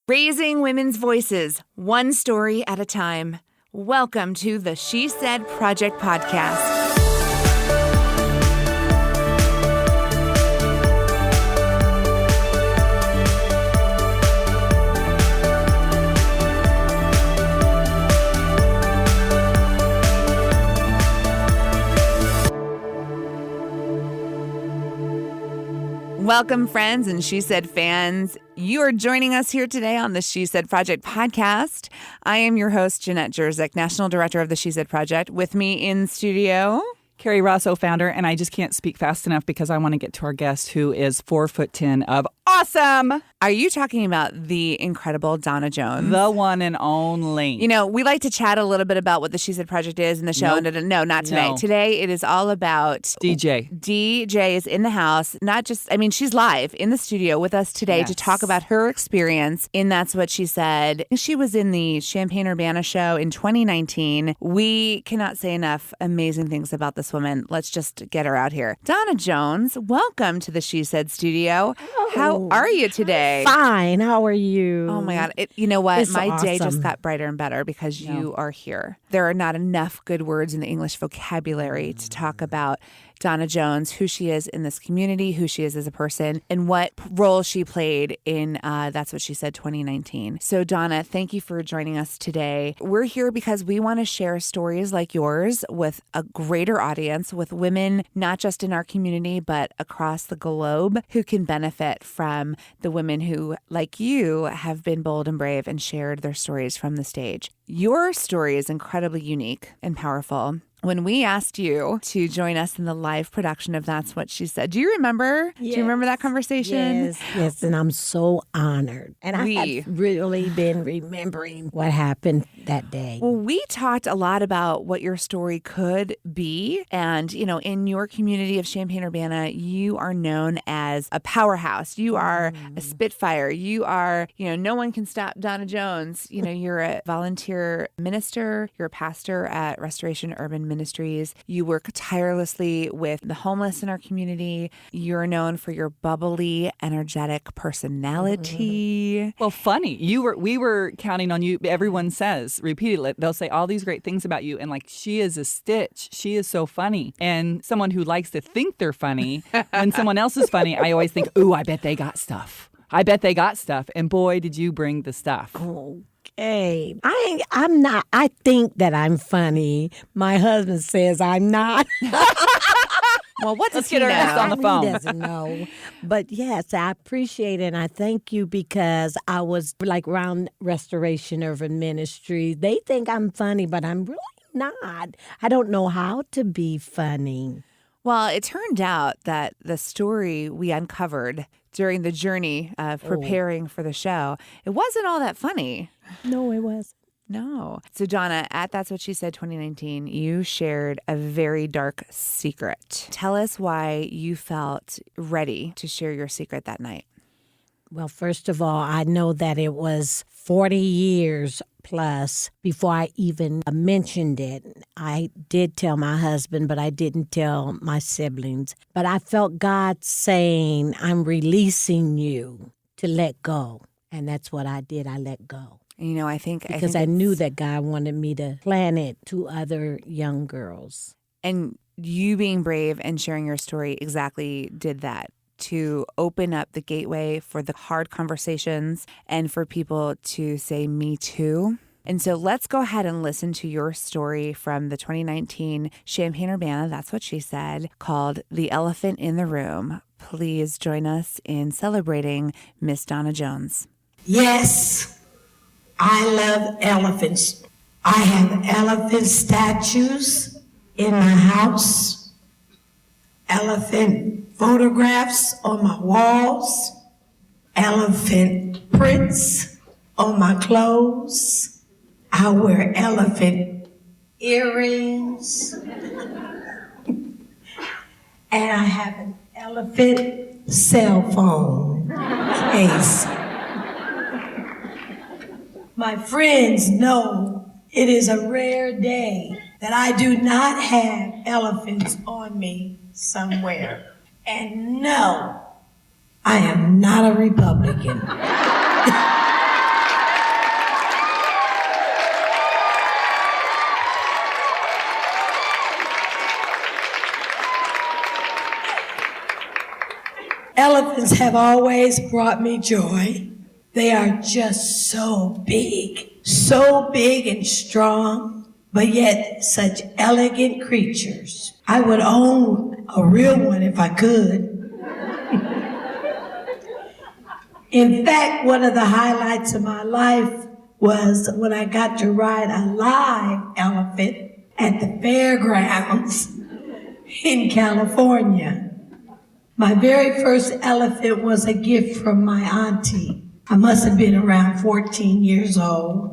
Raising women's voices, one story at a time. Welcome to the She Said Project podcast. Welcome, friends and She Said fans. You are joining us here today on the She Said Project podcast. I am your host, Jeanette Jerzyk, National Director of the She Said Project. With me in studio, Carrie Rosso, founder, and I just can't speak fast enough because I want to get to our guest who is 4'10" of awesome. Are you talking about the incredible Donna Jones? The one and only. You know, we like to chat a little bit about what the She Said Project is in the show. Nope. No, not today. No. Today, it is all about DJ. DJ is in the house. Not just, I mean, she's live in the studio with us today to talk about her experience in That's What She Said. She was in the Champaign-Urbana show in 2019. We cannot say enough amazing things about this woman. Let's just get her out here. Donna Jones, welcome to the She Said studio. Oh. How are you today? Fine. How are you? Oh my God. You know what? It's My day awesome. just got brighter and better because you are here. There are not enough good words in the English vocabulary to talk about Donna Jones, who she is in this community, who she is as a person, and what role she played in That's What She Said 2019. So Donna, thank you for joining us today. We're here because we want to share stories like yours with a greater audience, with women, not just in our community, but across the globe, who can benefit from the women who, like you, have been bold and brave and shared their stories from the stage. Your story is incredibly unique and powerful. When we asked you to join us in the live production of That's What She Said, do you remember? Yes. Do you remember that conversation? Yes, and I'm so honored. And I've really been remembering what happened that day. Well, we talked a lot about what your story could be. And, you know, in your community of Champaign-Urbana, you are known as a powerhouse. You are a spitfire. You are, no one can stop Donna Jones. You're a volunteer minister. You're a pastor at Restoration Urban Ministries. You work tirelessly with the homeless in our community. You're known for your bubbly, energetic personality. Well, funny. We were counting on you. Everyone says repeatedly, they'll say all these great things about you. And like, she is a stitch. She is so funny. And someone who likes to think they're funny, when someone else is funny, I always think, ooh, I bet they got stuff. I bet they got stuff. And boy, did you bring the stuff. Okay. I'm not. I think that I'm funny. My husband says I'm not. Well, Let's get our guest on the phone. He doesn't know. But yes, I appreciate it. And I thank you because I was like around Restoration Urban Ministries. They think I'm funny, but I'm really not. I don't know how to be funny. Well, it turned out that the story we uncovered during the journey of preparing for the show, it wasn't all that funny. No, it wasn't. No. So Donna, at That's What She Said 2019, you shared a very dark secret. Tell us why you felt ready to share your secret that night. Well, first of all, I know that it was 40 years plus before I even mentioned it. I did tell my husband, but I didn't tell my siblings. But I felt God saying, I'm releasing you to let go. And that's what I did. I let go. I think I knew that God wanted me to plan it to other young girls. And you being brave and sharing your story exactly did that, to open up the gateway for the hard conversations and for people to say, me too. And so let's go ahead and listen to your story from the 2019 Champaign-Urbana, That's What She Said, called The Elephant in the Room. Please join us in celebrating Miss Donna Jones. Yes, I love elephants. I have elephant statues in my house, elephant photographs on my walls, elephant prints on my clothes. I wear elephant earrings. And I have an elephant cell phone case. My friends know it is a rare day that I do not have elephants on me somewhere. And no, I am not a Republican. Elephants have always brought me joy. They are just so big and strong, but yet such elegant creatures. I would own a real one if I could. In fact, one of the highlights of my life was when I got to ride a live elephant at the fairgrounds in California. My very first elephant was a gift from my auntie. I must have been around 14 years old.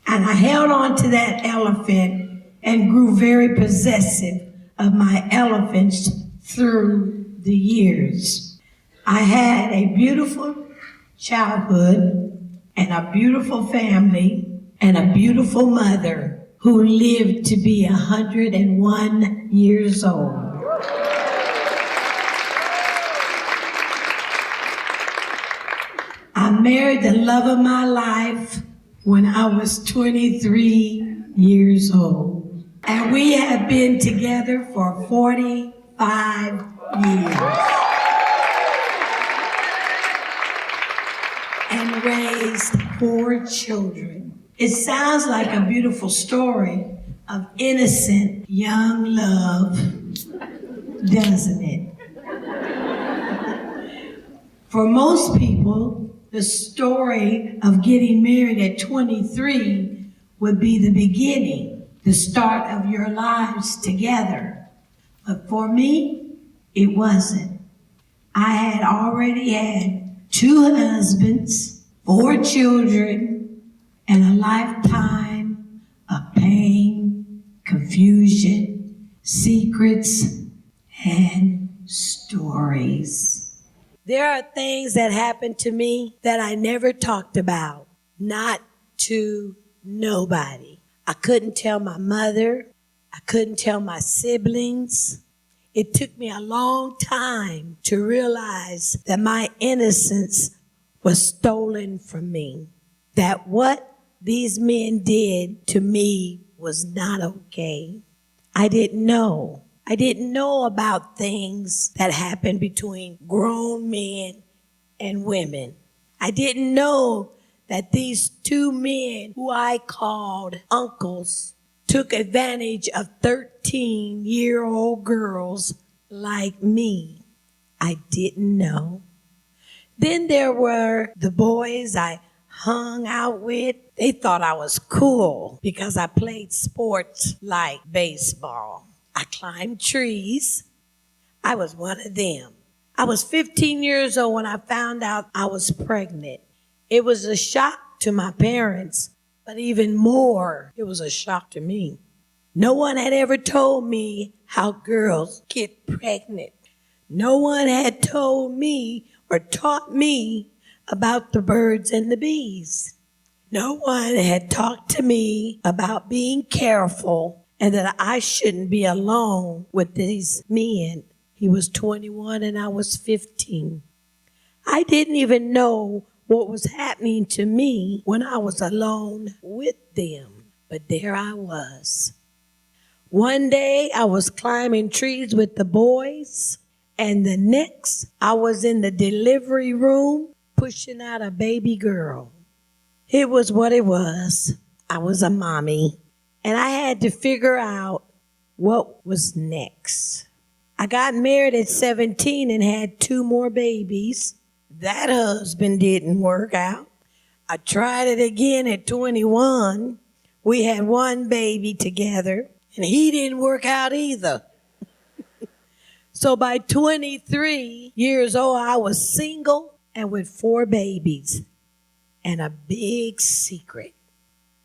And I held on to that elephant and grew very possessive of my elephants through the years. I had a beautiful childhood and a beautiful family and a beautiful mother who lived to be 101 years old. I married the love of my life when I was 23 years old. And we have been together for 45 years. And raised 4 children. It sounds like a beautiful story of innocent young love, doesn't it? For most people, the story of getting married at 23 would be the beginning, the start of your lives together. But for me, it wasn't. I had already had 2 husbands, 4 children, and a lifetime of pain, confusion, secrets, and stories. There are things that happened to me that I never talked about, not to nobody. I couldn't tell my mother. I couldn't tell my siblings. It took me a long time to realize that my innocence was stolen from me, that what these men did to me was not okay. I didn't know. I didn't know about things that happened between grown men and women. I didn't know that these 2 men who I called uncles took advantage of 13-year-old girls like me. I didn't know. Then there were the boys I hung out with. They thought I was cool because I played sports like baseball. I climbed trees. I was one of them. I was 15 years old when I found out I was pregnant. It was a shock to my parents, but even more, it was a shock to me. No one had ever told me how girls get pregnant. No one had told me or taught me about the birds and the bees. No one had talked to me about being careful and that I shouldn't be alone with these men. He was 21 and I was 15. I didn't even know what was happening to me when I was alone with them. But there I was. One day I was climbing trees with the boys, and the next I was in the delivery room pushing out a baby girl. It was what it was. I was a mommy. And I had to figure out what was next. I got married at 17 and had 2 more babies. That husband didn't work out. I tried it again at 21. We had 1 baby together, and he didn't work out either. So by 23 years old, I was single and with 4 babies and a big secret.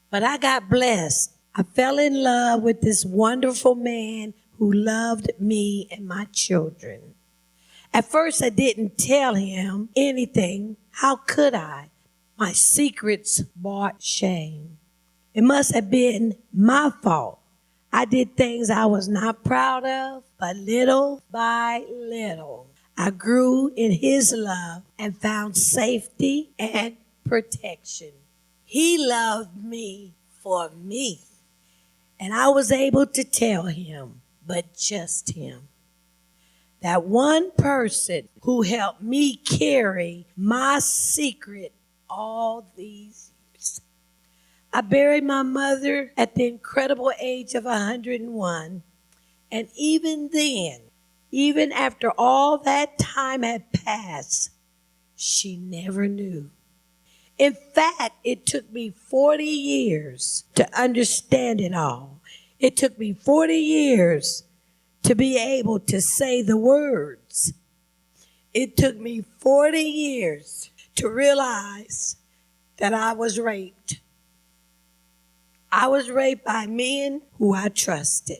But I got blessed. I fell in love with this wonderful man who loved me and my children. At first, I didn't tell him anything. How could I? My secrets brought shame. It must have been my fault. I did things I was not proud of, but little by little, I grew in his love and found safety and protection. He loved me for me. And I was able to tell him, but just him, that one person who helped me carry my secret all these years. I buried my mother at the incredible age of 101. And even then, even after all that time had passed, she never knew. In fact, it took me 40 years to understand it all. It took me 40 years to be able to say the words. It took me 40 years to realize that I was raped. I was raped by men who I trusted.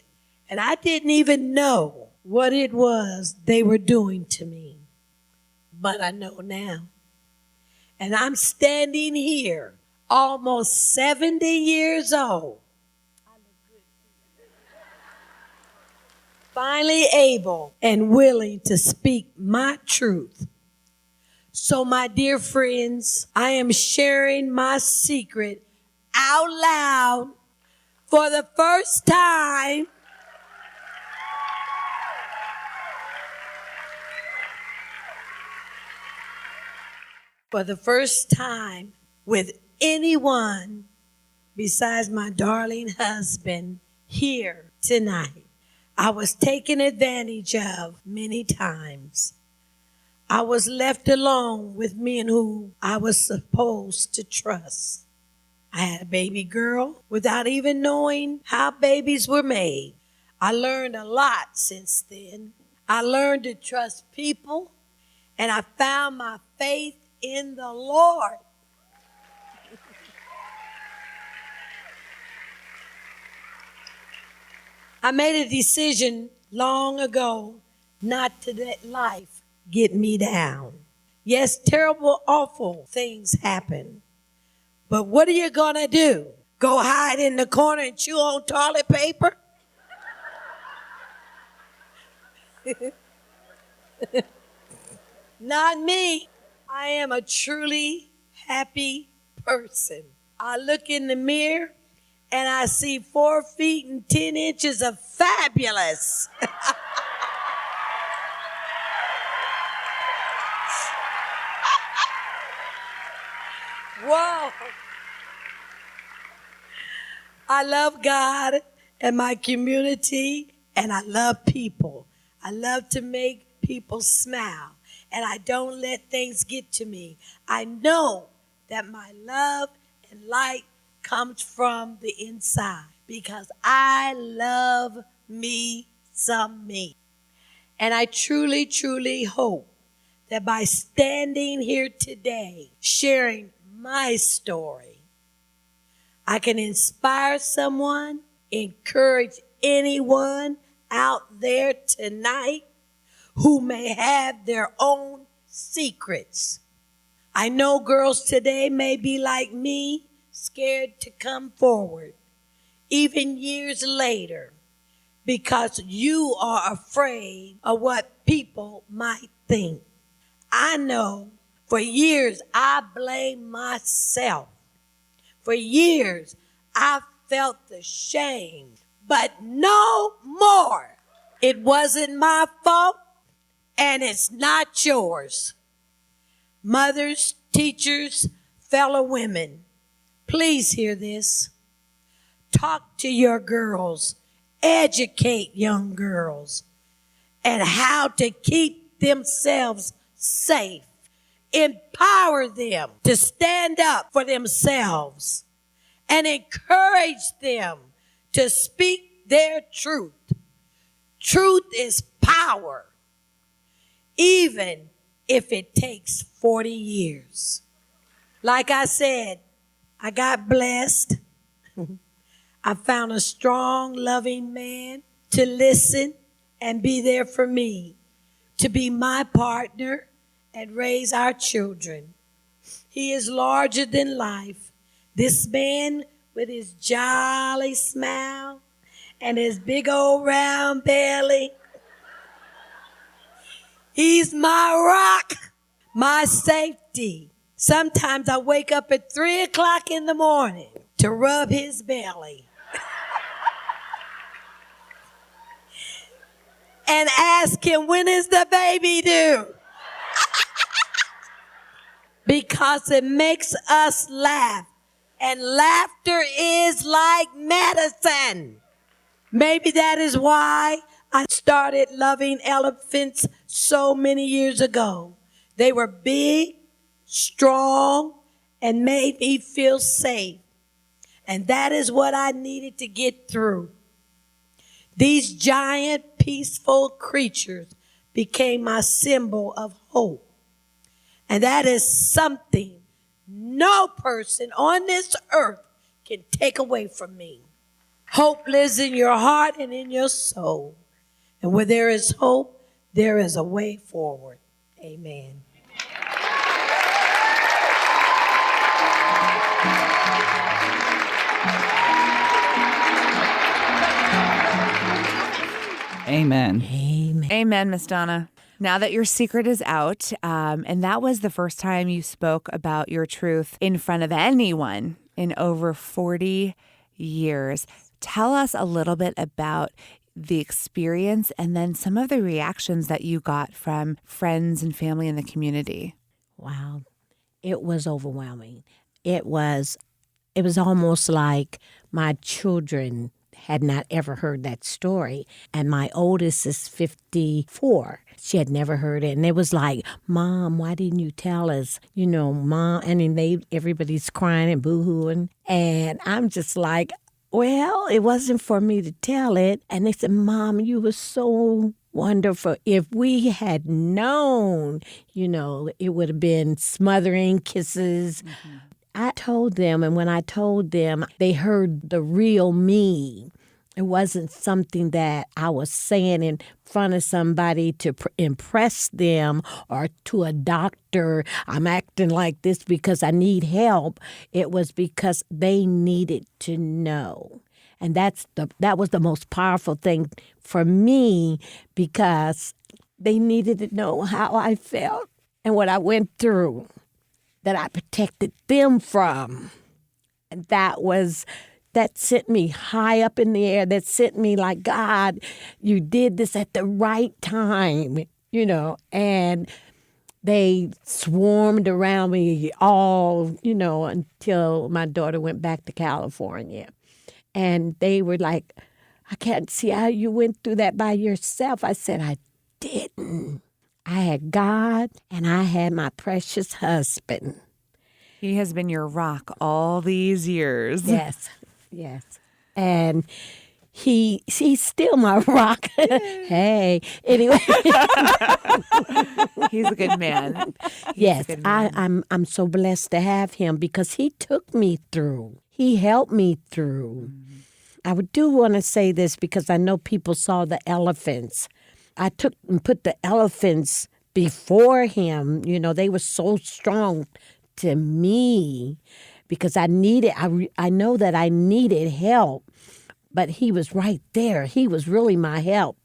And I didn't even know what it was they were doing to me. But I know now. And I'm standing here, almost 70 years old, finally able and willing to speak my truth. So, my dear friends, I am sharing my secret out loud for the first time. For the first time with anyone besides my darling husband here tonight. I was taken advantage of many times. I was left alone with men who I was supposed to trust. I had a baby girl without even knowing how babies were made. I learned a lot since then. I learned to trust people, and I found my faith in the Lord. I made a decision long ago not to let life get me down. Yes, terrible, awful things happen. But what are you going to do? Go hide in the corner and chew on toilet paper? Not me. I am a truly happy person. I look in the mirror and I see 4 feet and 10 inches of fabulous. Whoa. I love God and my community, and I love people. I love to make people smile. And I don't let things get to me. I know that my love and light comes from the inside because I love me some me. And I truly, truly hope that by standing here today, sharing my story, I can inspire someone, encourage anyone out there tonight who may have their own secrets. I know girls today may be like me, scared to come forward, even years later, because you are afraid of what people might think. I know for years I blamed myself. For years I felt the shame, but no more. It wasn't my fault. And it's not yours. Mothers, teachers, fellow women, please hear this. Talk to your girls. Educate young girls and how to keep themselves safe. Empower them to stand up for themselves and encourage them to speak their truth. Truth is power. Even if it takes 40 years. Like I said, I got blessed. I found a strong, loving man to listen and be there for me, to be my partner and raise our children. He is larger than life. This man with his jolly smile and his big old round belly, he's my rock, my safety. Sometimes I wake up at 3 o'clock in the morning to rub his belly. and ask him, when is the baby due? Because it makes us laugh. And laughter is like medicine. Maybe that is why I started loving elephants so many years ago. They were big, strong, and made me feel safe. And that is what I needed to get through. These giant, peaceful creatures became my symbol of hope. And that is something no person on this earth can take away from me. Hope lives in your heart and in your soul. And where there is hope, there is a way forward. Amen. Amen. Amen. Amen, Miss Donna. Now that your secret is out, and that was the first time you spoke about your truth in front of anyone in over 40 years. Tell us a little bit about the experience and then some of the reactions that you got from friends and family in the community. Wow. It was overwhelming. It was almost like my children had not ever heard that story. And my oldest is 54. She had never heard it. And it was like, Mom, why didn't you tell us? You know, Mom. And then everybody's crying and boo-hooing. And I'm just like, well, it wasn't for me to tell it. And they said, Mom, you were so wonderful. If we had known, you know, it would have been smothering kisses. Mm-hmm. I told them, and when I told them, they heard the real me. It wasn't something that I was saying in front of somebody to impress them or to a doctor. I'm acting like this because I need help. It was because they needed to know. And that was the most powerful thing for me, because they needed to know how I felt and what I went through, that I protected them from. And that sent me high up in the air. That sent me like, God, you did this at the right time, you know. And they swarmed around me all, you know, until my daughter went back to California. And they were like, I can't see how you went through that by yourself. I said, I didn't. I had God, and I had my precious husband. He has been your rock all these years. Yes, yes. And he's still my rock. Hey, anyway. He's a good man. Yes, I'm so blessed to have him, because he took me through. He helped me through. Mm-hmm. I do want to say this because I know people saw the elephants. I took and put the elephants before him. You know, they were so strong to me because I know that I needed help, but he was right there. He was really my help.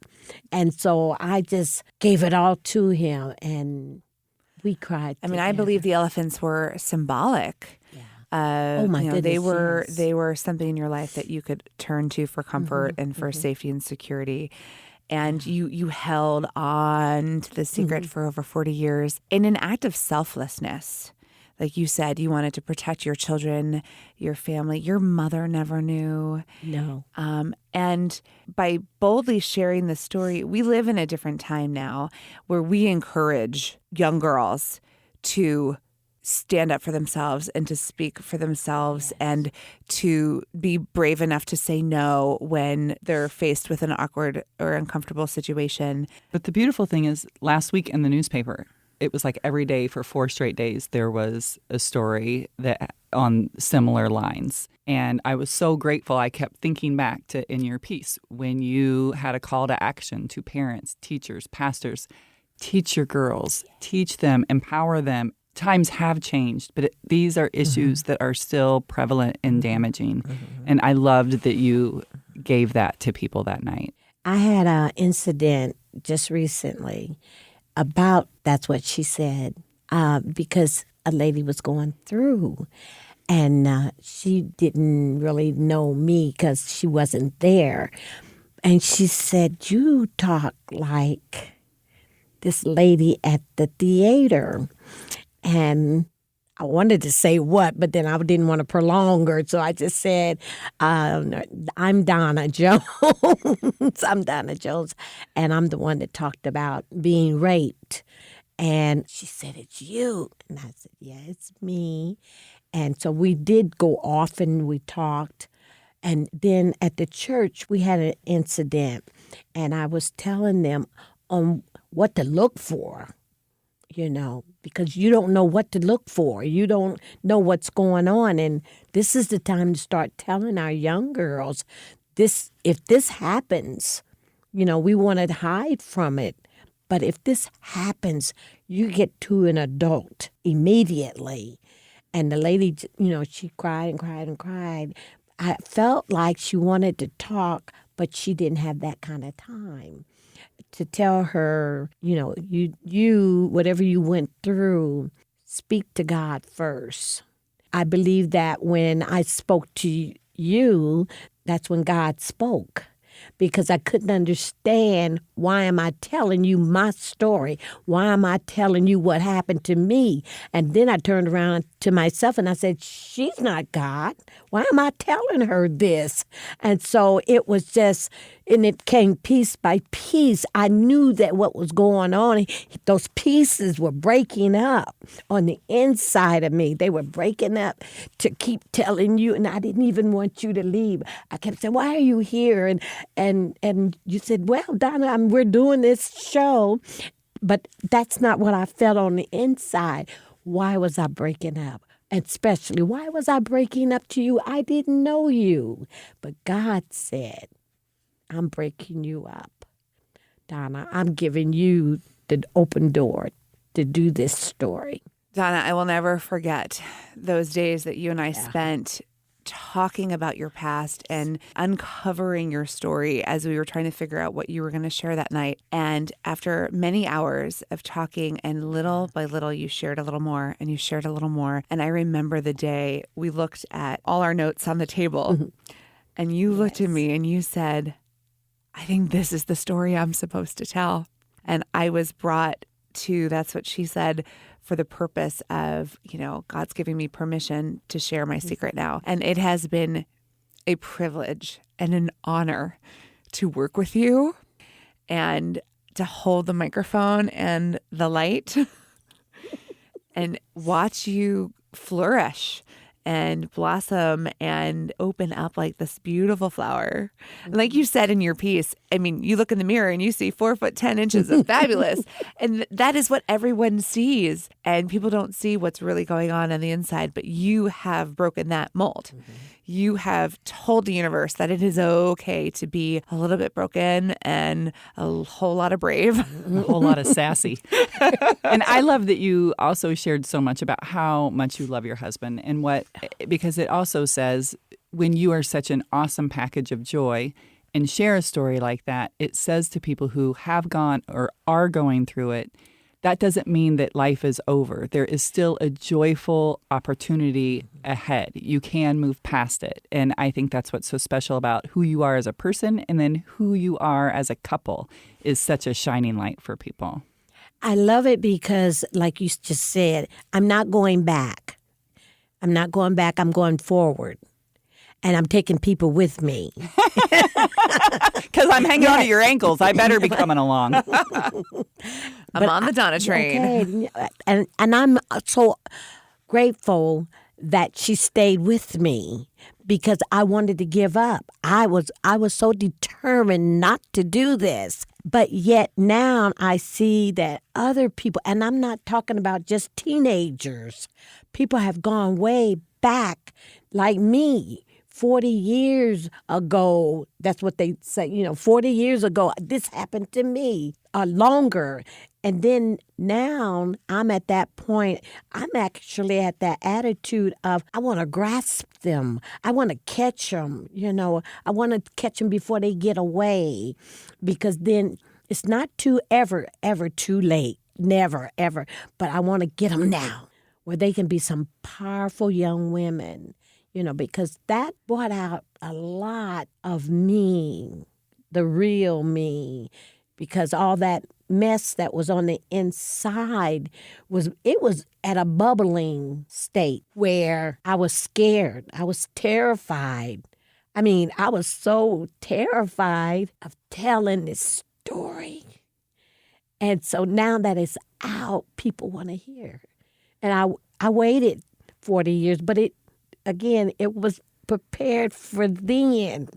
And so I just gave it all to him, and we cried together. I believe the elephants were symbolic. Oh my goodness! They were something in your life that you could turn to for comfort and for safety and security. And you held on to the secret for over 40 years in an act of selflessness. Like you said, you wanted to protect your children, your family. Your mother never knew. No. And by boldly sharing the story, we live in a different time now where we encourage young girls to stand up for themselves and to speak for themselves, and to be brave enough to say no when they're faced with an awkward or uncomfortable situation. But the beautiful thing is, last week in the newspaper, it was like every day for 4 straight days, there was a story that on similar lines. And I was so grateful. I kept thinking back to in your piece when you had a call to action to parents, teachers, pastors. Teach your girls, teach them, empower them. Times have changed, but these are issues that are still prevalent and damaging. And I loved that you gave that to people that night. I had an incident just recently about, that's what she said, because a lady was going through, and she didn't really know me because she wasn't there. And she said, "You talk like this lady at the theater." And I wanted to say what, but then I didn't want to prolong her. So I just said, I'm Donna Jones. I'm Donna Jones. And I'm the one that talked about being raped. And she said, "It's you." And I said, "Yeah, it's me." And so we did go off and we talked. And then at the church, we had an incident. And I was telling them on what to look for, because you don't know what to look for. You don't know what's going on. And this is the time to start telling our young girls, if this happens, we want to hide from it. But if this happens, you get to an adult immediately. And the lady, she cried and cried and cried. I felt like she wanted to talk, but she didn't have that kind of time to tell her, you whatever you went through, speak to God first. I believe that when I spoke to you, that's when God spoke. Because I couldn't understand, why am I telling you my story? Why am I telling you what happened to me? And then I turned around to myself and I said, she's not God. Why am I telling her this? And so it was just, and it came piece by piece. I knew that what was going on, those pieces were breaking up on the inside of me. They were breaking up to keep telling you, and I didn't even want you to leave. I kept saying, "Why are you here?" And you said, "Well, Donna, we're doing this show." But that's not what I felt on the inside. Why was I breaking up? And especially, why was I breaking up to you? I didn't know you. But God said, "I'm breaking you up. Donna, I'm giving you the open door to do this story." Donna, I will never forget those days that you and I spent talking about your past and uncovering your story as we were trying to figure out what you were going to share that night. And after many hours of talking, and little by little, you shared a little more and you shared a little more. And I remember the day we looked at all our notes on the table and you looked at me and you said, "I think this is the story I'm supposed to tell." And I was brought to, that's what she said, for the purpose of, God's giving me permission to share my secret now. And it has been a privilege and an honor to work with you and to hold the microphone and the light and watch you flourish and blossom and open up like this beautiful flower. And like you said in your piece, you look in the mirror and you see 4'10" of fabulous. And that is what everyone sees. And people don't see what's really going on the inside, but you have broken that mold. You have told the universe that it is okay to be a little bit broken and a whole lot of brave. A whole lot of sassy. And I love that you also shared so much about how much you love your husband because it also says when you are such an awesome package of joy and share a story like that, it says to people who have gone or are going through it, that doesn't mean that life is over. There is still a joyful opportunity ahead. You can move past it. And I think that's what's so special about who you are as a person, and then who you are as a couple is such a shining light for people. I love it because, like you just said, I'm not going back. I'm not going back. I'm going forward. And I'm taking people with me. Because I'm hanging on to your ankles. I better be coming along. I'm on the Donna train. Okay. And I'm so grateful that she stayed with me because I wanted to give up. I was so determined not to do this. But yet now I see that other people, and I'm not talking about just teenagers, people have gone way back like me. 40 years ago, that's what they say, 40 years ago, this happened to me, longer. And then now I'm at that point, I'm actually at that attitude of I want to grasp them. I want to catch them, I want to catch them before they get away, because then it's not ever too late, never, ever. But I want to get them now where they can be some powerful young women. Because that brought out a lot of me the real me, because all that mess that was on the inside was at a bubbling state where I was scared. I was terrified. I mean, I was so terrified of telling this story. And so now that it's out, people want to hear. And I waited 40 years, but it was prepared for then.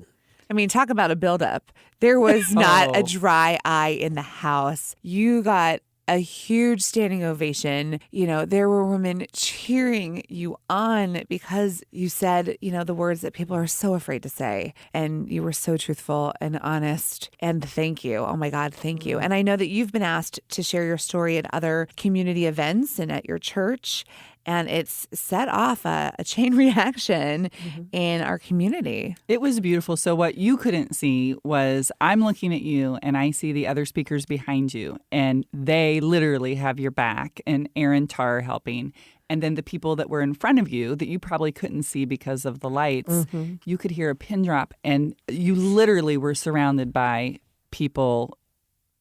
I mean, talk about a buildup. There was not a Oh. dry eye in the house. You got a huge standing ovation. You know, there were women cheering you on because you said, you know, the words that people are so afraid to say. And you were so truthful and honest. And thank you. Oh my God, thank you. And I know that you've been asked to share your story at other community events and at your church. And it's set off a chain reaction in our community. It was beautiful. So what you couldn't see was I'm looking at you and I see the other speakers behind you and they literally have your back and Aaron Tarr helping. And then the people that were in front of you that you probably couldn't see because of the lights, you could hear a pin drop and you literally were surrounded by people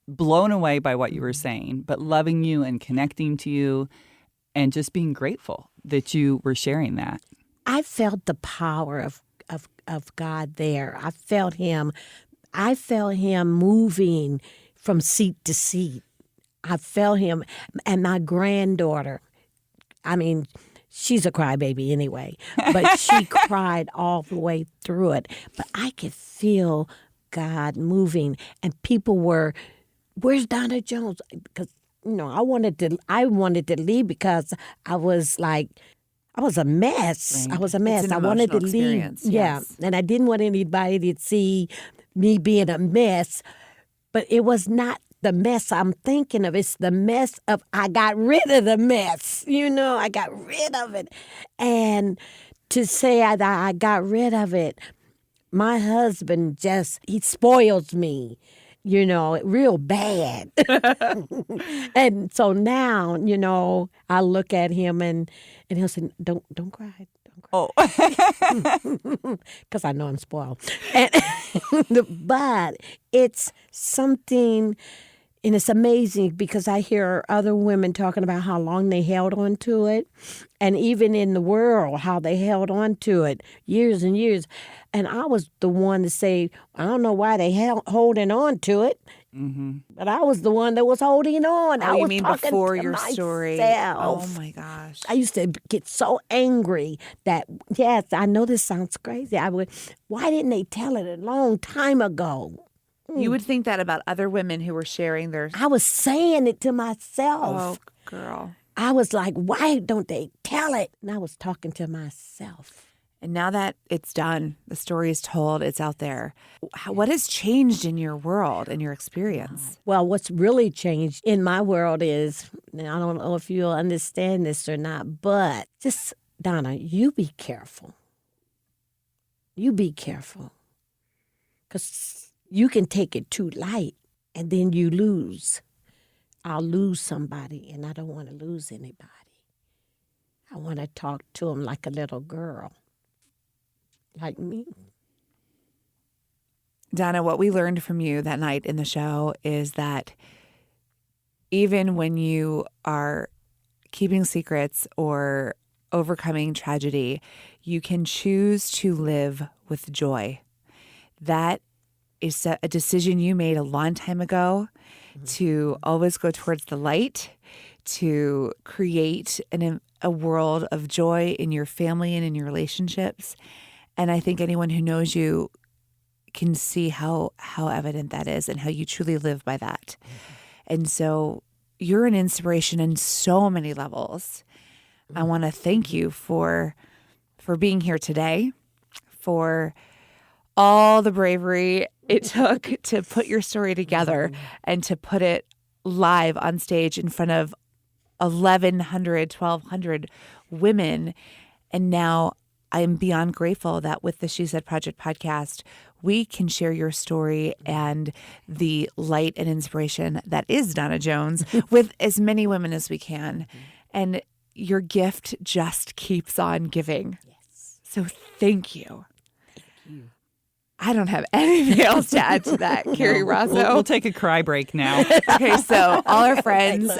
blown away by what you were saying, but loving you and connecting to you. And just being grateful that you were sharing that. I felt the power of God there. I felt him moving from seat to seat. I felt him, and my granddaughter, I mean, she's a crybaby anyway, but she cried all the way through it. But I could feel God moving, and people were, "Where's Donna Jones?" Because I wanted to leave because I was a mess. Right. I was a mess. It's an I wanted to emotional leave. experience, Yeah. yes. And I didn't want anybody to see me being a mess. But it was not the mess I'm thinking of. It's the mess of I got rid of the mess. I got rid of it. And to say I got rid of it, my husband he spoils me. Real bad. And so now, I look at him and he'll say, don't cry. Oh, Because I know I'm spoiled. But it's something, and it's amazing because I hear other women talking about how long they held on to it. And even in the world, how they held on to it years and years. And I was the one to say, I don't know why they holding on to it. But I was the one that was holding on. I Oh, you was mean talking before to your story? myself. Oh my gosh. I used to get so angry that, yes, I know this sounds crazy. Why didn't they tell it a long time ago? You would think that about other women who were sharing their. I was saying it to myself. Oh, girl. I was like, why don't they tell it? And I was talking to myself. And now that it's done, the story is told, it's out there. What has changed in your world and your experience? Well, what's really changed in my world is, and I don't know if you'll understand this or not, but just, Donna, you be careful. You be careful. Because you can take it too light and then you lose. I'll lose somebody and I don't want to lose anybody. I want to talk to them like a little girl. Like me. Donna, what we learned from you that night in the show is that even when you are keeping secrets or overcoming tragedy, you can choose to live with joy. That is a decision you made a long time ago to always go towards the light, to create a world of joy in your family and in your relationships. And I think anyone who knows you can see how evident that is and how you truly live by that. And so you're an inspiration in so many levels. I want to thank you for being here today, for all the bravery it took to put your story together and to put it live on stage in front of 1,200 women. And now I'm beyond grateful that with the She Said Project podcast, we can share your story and the light and inspiration that is Donna Jones with as many women as we can. And your gift just keeps on giving. Yes. So thank you. Thank you. I don't have anything else to add to that, Carrie Rosso. We'll take a cry break now. Okay, so all our friends,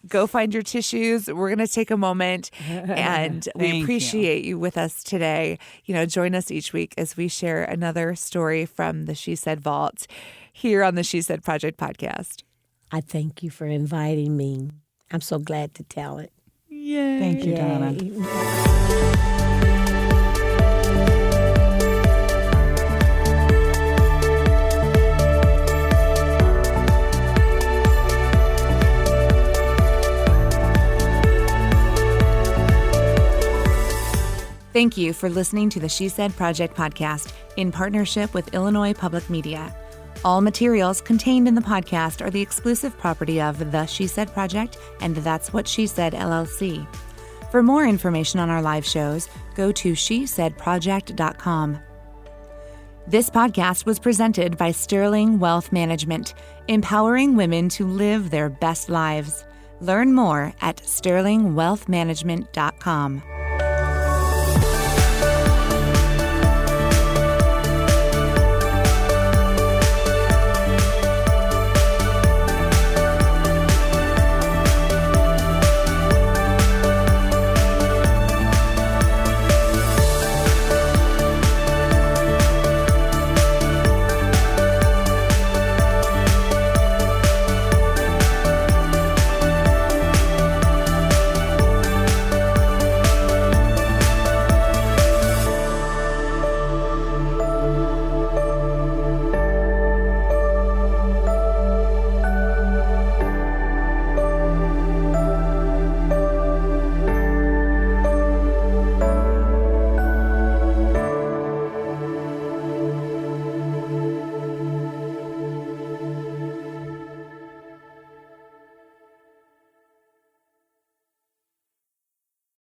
go find your tissues. We're going to take a moment, and we Thank appreciate you with us today. Join us each week as we share another story from the She Said Vault here on the She Said Project podcast. I thank you for inviting me. I'm so glad to tell it. Yay. Thank you, Donna. Thank you for listening to the She Said Project podcast in partnership with Illinois Public Media. All materials contained in the podcast are the exclusive property of The She Said Project and That's What She Said, LLC. For more information on our live shows, go to shesaidproject.com. This podcast was presented by Sterling Wealth Management, empowering women to live their best lives. Learn more at sterlingwealthmanagement.com.